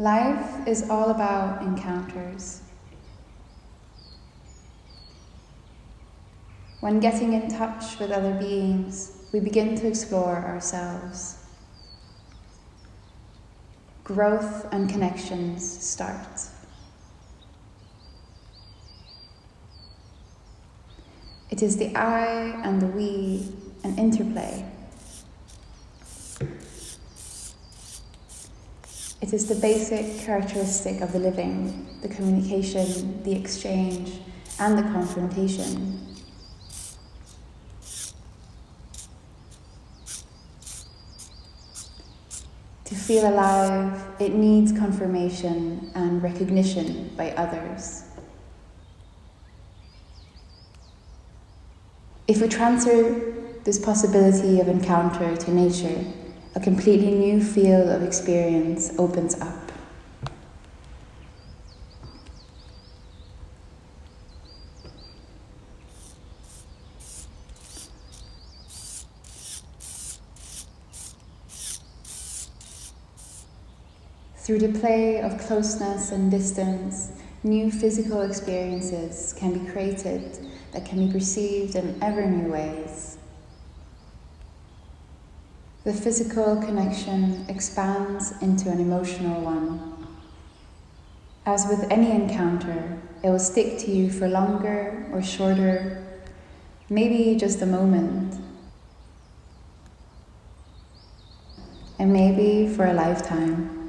Life is all about encounters. When getting in touch with other beings, we begin to explore ourselves. Growth and connections start. It is the I and the we, an interplay. It is the basic characteristic of the living, the communication, the exchange, and the confrontation. To feel alive, it needs confirmation and recognition by others. If we transfer this possibility of encounter to nature, a completely new field of experience opens up. Through the play of closeness and distance, new physical experiences can be created that can be perceived in ever new ways. The physical connection expands into an emotional one. As with any encounter, it will stick to you for longer or shorter, maybe just a moment, and maybe for a lifetime.